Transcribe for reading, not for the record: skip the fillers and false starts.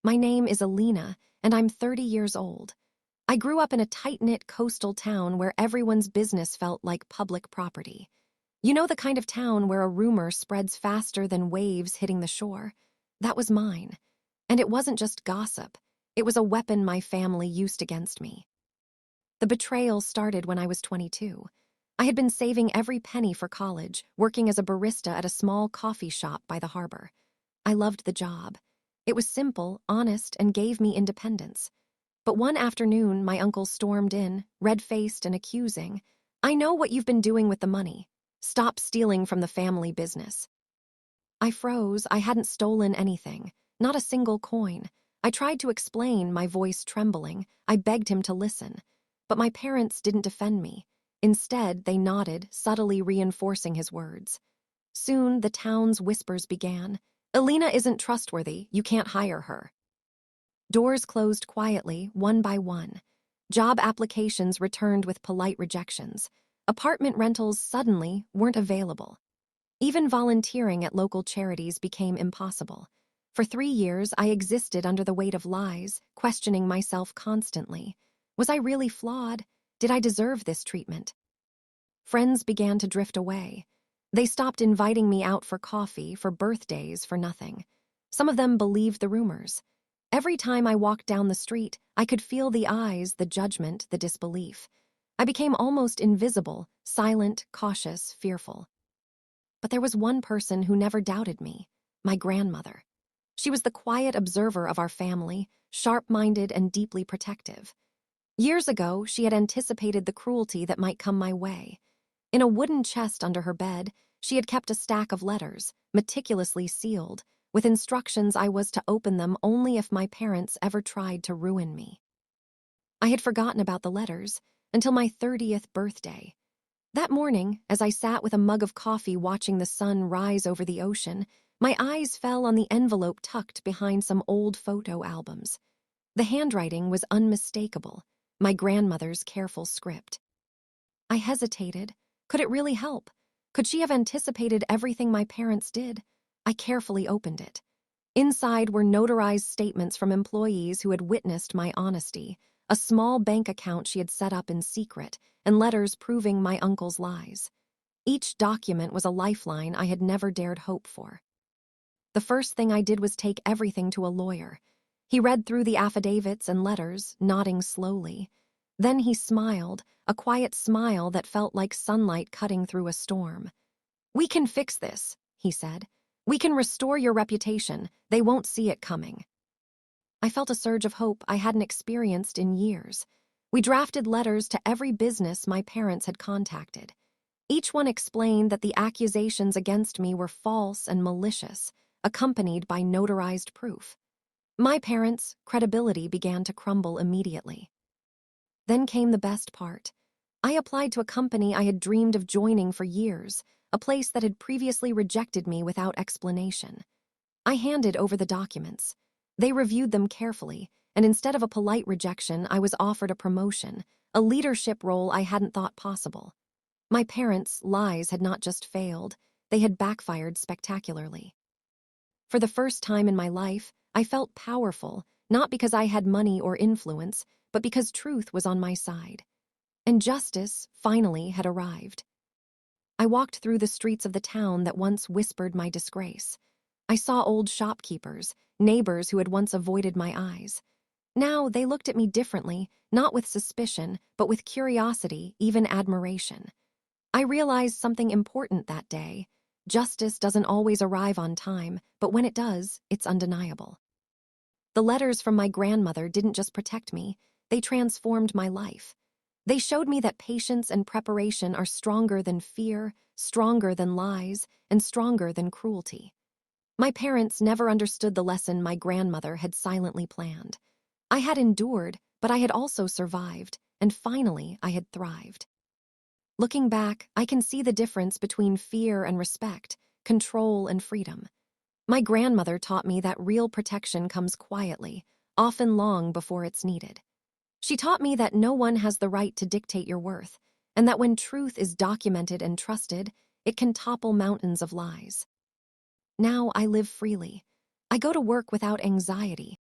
My name is Alina, and I'm 30 years old. I grew up in a tight-knit coastal town where everyone's business felt like public property. You know, the kind of town where a rumor spreads faster than waves hitting the shore? That was mine. And it wasn't just gossip. It was a weapon my family used against me. The betrayal started when I was 22. I had been saving every penny for college, working as a barista at a small coffee shop by the harbor. I loved the job. It was simple, honest, and gave me independence. But one afternoon, my uncle stormed in, red-faced and accusing. "I know what you've been doing with the money. Stop stealing from the family business." I froze. I hadn't stolen anything, not a single coin. I tried to explain, my voice trembling. I begged him to listen. But my parents didn't defend me. Instead, they nodded, subtly reinforcing his words. Soon, the town's whispers began. "Alina isn't trustworthy. You can't hire her." Doors closed quietly, one by one. Job applications returned with polite rejections. Apartment rentals suddenly weren't available. Even volunteering at local charities became impossible. For 3 years, I existed under the weight of lies, questioning myself constantly. Was I really flawed? Did I deserve this treatment? Friends began to drift away. They stopped inviting me out for coffee, for birthdays, for nothing. Some of them believed the rumors. Every time I walked down the street, I could feel the eyes, the judgment, the disbelief. I became almost invisible, silent, cautious, fearful. But there was one person who never doubted me, my grandmother. She was the quiet observer of our family, sharp-minded and deeply protective. Years ago, she had anticipated the cruelty that might come my way. In a wooden chest under her bed, she had kept a stack of letters, meticulously sealed, with instructions I was to open them only if my parents ever tried to ruin me. I had forgotten about the letters until my 30th birthday. That morning, as I sat with a mug of coffee watching the sun rise over the ocean, my eyes fell on the envelope tucked behind some old photo albums. The handwriting was unmistakable, my grandmother's careful script. I hesitated. Could it really help? Could she have anticipated everything my parents did? I carefully opened it. Inside were notarized statements from employees who had witnessed my honesty, a small bank account she had set up in secret, and letters proving my uncle's lies. Each document was a lifeline I had never dared hope for. The first thing I did was take everything to a lawyer. He read through the affidavits and letters, nodding slowly. Then he smiled, a quiet smile that felt like sunlight cutting through a storm. "We can fix this," he said. "We can restore your reputation. They won't see it coming." I felt a surge of hope I hadn't experienced in years. We drafted letters to every business my parents had contacted. Each one explained that the accusations against me were false and malicious, accompanied by notarized proof. My parents' credibility began to crumble immediately. Then came the best part. I applied to a company I had dreamed of joining for years, a place that had previously rejected me without explanation. I handed over the documents. They reviewed them carefully, and instead of a polite rejection, I was offered a promotion, a leadership role I hadn't thought possible. My parents' lies had not just failed, they had backfired spectacularly. For the first time in my life, I felt powerful, not because I had money or influence, but because truth was on my side. And justice, finally, had arrived. I walked through the streets of the town that once whispered my disgrace. I saw old shopkeepers, neighbors who had once avoided my eyes. Now they looked at me differently, not with suspicion, but with curiosity, even admiration. I realized something important that day. Justice doesn't always arrive on time, but when it does, it's undeniable. The letters from my grandmother didn't just protect me, they transformed my life. They showed me that patience and preparation are stronger than fear, stronger than lies, and stronger than cruelty. My parents never understood the lesson my grandmother had silently planned. I had endured, but I had also survived, and finally I had thrived. Looking back, I can see the difference between fear and respect, control and freedom. My grandmother taught me that real protection comes quietly, often long before it's needed. She taught me that no one has the right to dictate your worth, and that when truth is documented and trusted, it can topple mountains of lies. Now I live freely. I go to work without anxiety.